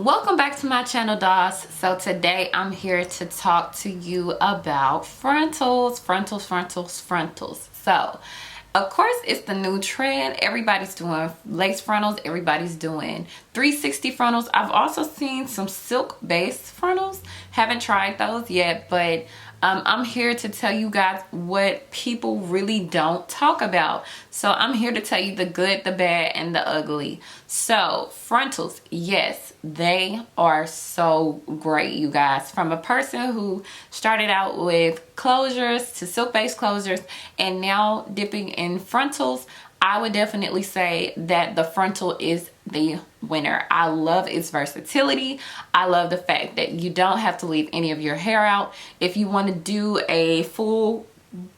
Welcome back to my channel, dolls. So today I'm here to talk to you about frontals. So of course it's the new trend. Everybody's doing lace frontals, everybody's doing 360 frontals. I've also seen some silk based frontals. Haven't tried those yet, but I'm here to tell you guys what people really don't talk about. So I'm here to tell you the good, the bad, and the ugly. So frontals, yes, they are so great, you guys. From a person who started out with closures to silk-based closures and now dipping in frontals, I would definitely say that the frontal is the winner. I love its versatility. I love the fact that you don't have to leave any of your hair out. If you want to do a full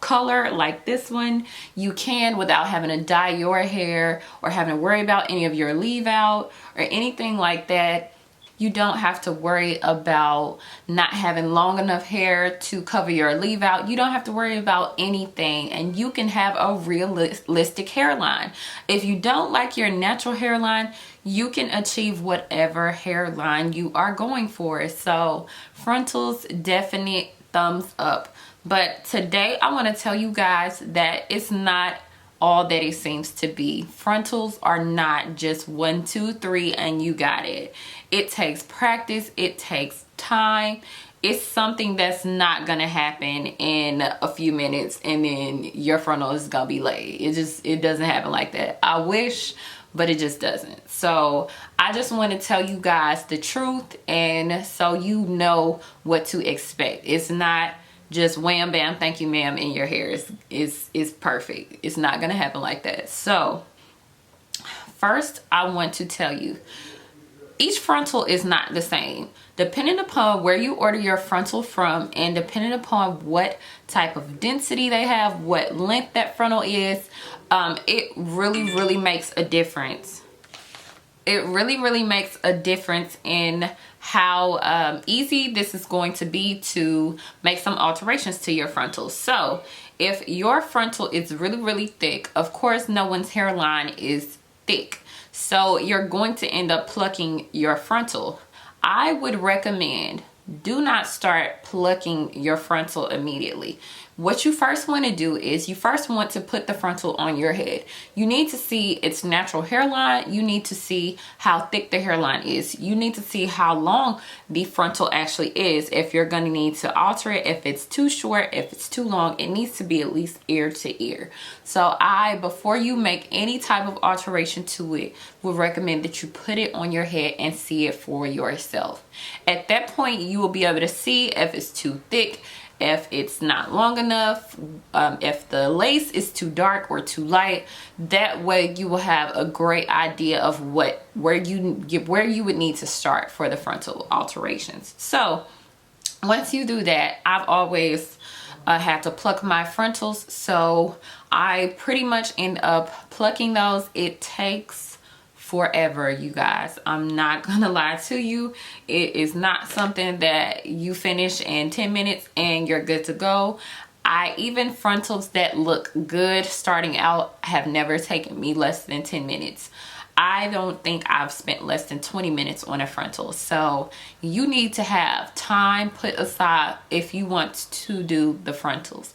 color like this one, you can without having to dye your hair or having to worry about any of your leave out or anything like that. You don't have to worry about not having long enough hair to cover your leave out. You don't have to worry about anything, and you can have a realistic hairline. If you don't like your natural hairline, you can achieve whatever hairline you are going for. So frontals, definite thumbs up. But today I want to tell you guys that it's not all that it seems to be. Frontals are not just 1, 2, 3 and you got it. It takes practice, it takes time. It's something that's not gonna happen in a few minutes and then your frontal is gonna be laid. It doesn't happen like that. I wish, but it just doesn't. So I just want to tell you guys the truth, and so you know what to expect. It's not just wham bam thank you ma'am and your hair is perfect. It's not gonna happen like that. So first I want to tell you, each frontal is not the same. Depending upon where you order your frontal from and depending upon what type of density they have, what length that frontal is, it really makes a difference. It really makes a difference in how easy this is going to be to make some alterations to your frontals. So if your frontal is really thick, of course no one's hairline is thick, so you're going to end up plucking your frontal. I would recommend, do not start plucking your frontal immediately. What you first want to do is you first want to put the frontal on your head. You need to see its natural hairline. You need to see how thick the hairline is. You need to see how long the frontal actually is. If you're going to need to alter it, if it's too short, if it's too long, it needs to be at least ear to ear. So before you make any type of alteration to it, would recommend that you put it on your head and see it for yourself. At that point, you will be able to see if it's too thick, if it's not long enough, if the lace is too dark or too light. That way you will have a great idea of where you would need to start for the frontal alterations. So once you do that, I've always had to pluck my frontals, so I pretty much end up plucking those. It takes forever, you guys. I'm not gonna lie to you. It is not something that you finish in 10 minutes and you're good to go. Even frontals that look good starting out have never taken me less than 10 minutes. I don't think I've spent less than 20 minutes on a frontal. So you need to have time put aside if you want to do the frontals.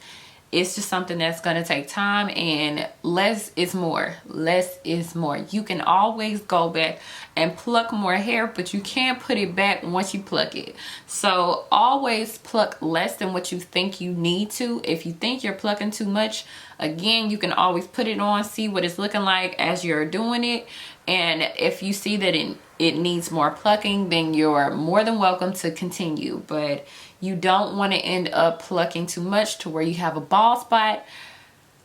It's just something that's going to take time, and less is more. Less is more. You can always go back and pluck more hair, but you can't put it back once you pluck it. So always pluck less than what you think you need to. If you think you're plucking too much, again, you can always put it on, see what it's looking like as you're doing it. And if you see that it needs more plucking, then you're more than welcome to continue. But you don't want to end up plucking too much to where you have a bald spot.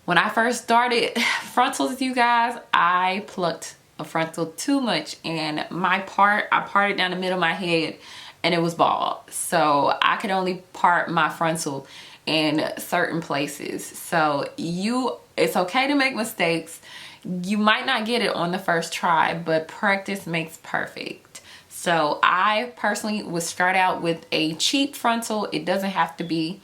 When I first started frontals, you guys, I plucked a frontal too much, and I parted down the middle of my head and it was bald. So I could only part my frontal in certain places. So it's okay to make mistakes. You might not get it on the first try, but practice makes perfect. So I personally would start out with a cheap frontal. It doesn't have to be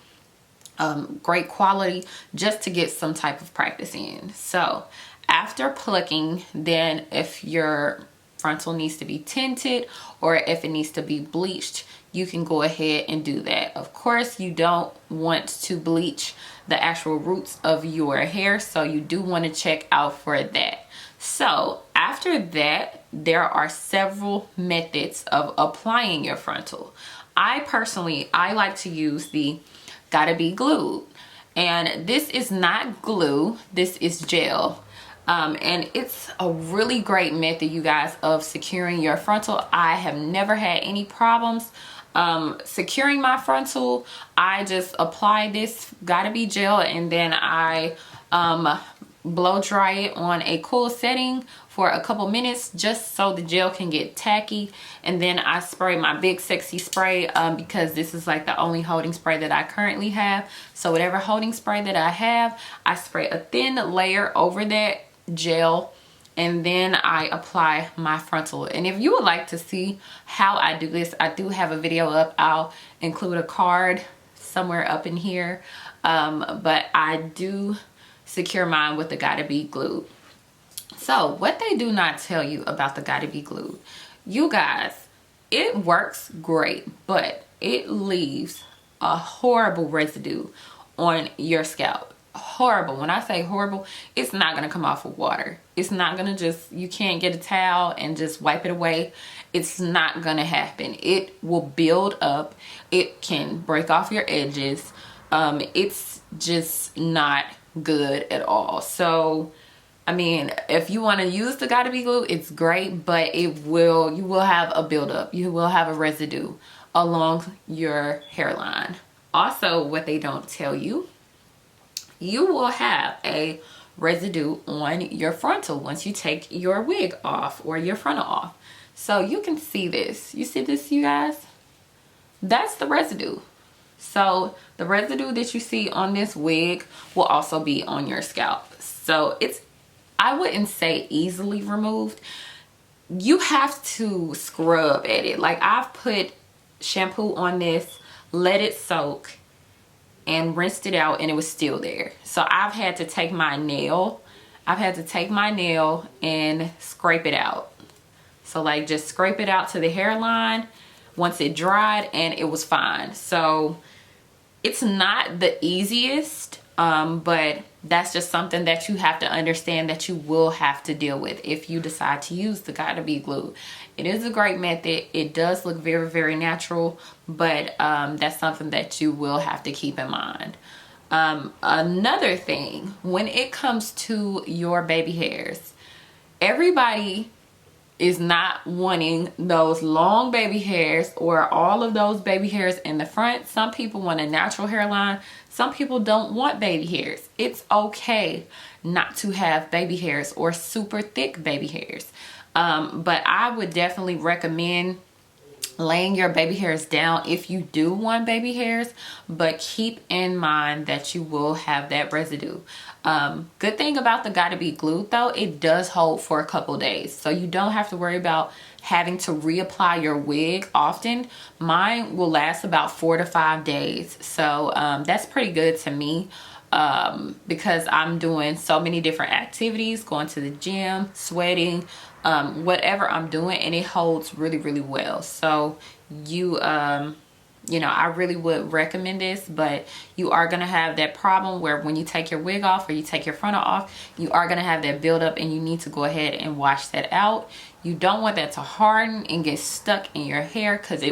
great quality, just to get some type of practice in. So after plucking, then if your frontal needs to be tinted or if it needs to be bleached, you can go ahead and do that. Of course, you don't want to bleach the actual roots of your hair, so you do want to check out for that. So after that, there are several methods of applying your frontal. I like to use the Gotta Be Glued. And this is not glue, this is gel. And it's a really great method, you guys, of securing your frontal. I have never had any problems securing my frontal. I just apply this Gotta Be gel and then I blow dry it on a cool setting for a couple minutes just so the gel can get tacky, and then I spray my big sexy spray because this is like the only holding spray that I currently have. So whatever holding spray that I have, I spray a thin layer over that gel and then I apply my frontal. And if you would like to see how I do this, I do have a video up. I'll include a card somewhere up in here, but I do secure mine with the Gotta Be Glued. So what they do not tell you about the Gotta Be Glued, you guys, it works great, but it leaves a horrible residue on your scalp. Horrible. When I say horrible, it's not going to come off with water. It's not going to just, you can't get a towel and just wipe it away. It's not going to happen. It will build up. It can break off your edges. It's just not good at all. So I mean, if you want to use the Gotta Be Glue, it's great, but you will have a buildup. You will have a residue along your hairline. Also, what they don't tell you, you will have a residue on your frontal once you take your wig off or your frontal off. So you can see this. You see this, you guys? That's the residue. So the residue that you see on this wig will also be on your scalp. So it's, I wouldn't say easily removed. You have to scrub at it. Like, I've put shampoo on this, let it soak, and rinsed it out, and it was still there. So I've had to take my nail. And scrape it out. So like, just scrape it out to the hairline once it dried, and it was fine. So it's not the easiest, but that's just something that you have to understand that you will have to deal with if you decide to use the Gotta Be Glue. It is a great method. It does look very, very natural, but that's something that you will have to keep in mind. Another thing, when it comes to your baby hairs, everybody is not wanting those long baby hairs or all of those baby hairs in the front. Some people want a natural hairline. Some people don't want baby hairs. It's okay not to have baby hairs or super thick baby hairs. But I would definitely recommend laying your baby hairs down if you do want baby hairs, but keep in mind that you will have that residue. Good thing about the Gotta Be Glued though, it does hold for a couple days, so you don't have to worry about having to reapply your wig often. Mine will last about 4 to 5 days, so that's pretty good to me, because I'm doing so many different activities, going to the gym, sweating, whatever I'm doing, and it holds really, really well. So you know, I really would recommend this, but you are going to have that problem where when you take your wig off or you take your frontal off, you are going to have that buildup, and you need to go ahead and wash that out. You don't want that to harden and get stuck in your hair, because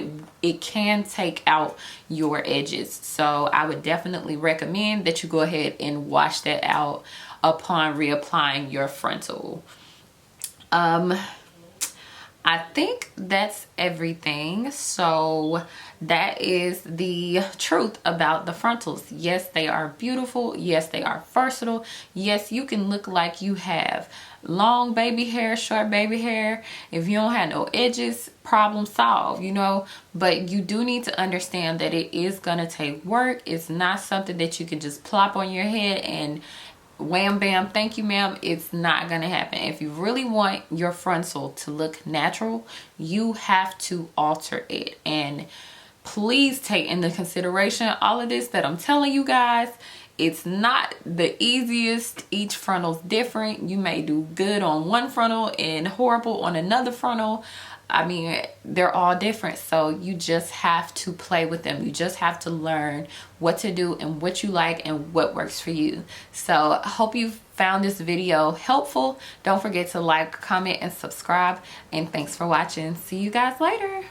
it can take out your edges. So I would definitely recommend that you go ahead and wash that out upon reapplying your frontal. I think that's everything. So that is the truth about the frontals. Yes, they are beautiful. Yes, they are versatile. Yes, you can look like you have long baby hair, short baby hair. If you don't have no edges, problem solved, you know. But you do need to understand that it is gonna take work. It's not something that you can just plop on your head and wham bam, thank you ma'am. It's not gonna happen. If you really want your frontal to look natural, you have to alter it. And please take into consideration all of this that I'm telling you guys. It's not the easiest. Each frontal's different. You may do good on one frontal and horrible on another frontal. I mean, they're all different, so you just have to play with them. You just have to learn what to do and what you like and what works for you. So I hope you found this video helpful. Don't forget to like, comment, and subscribe. And thanks for watching. See you guys later.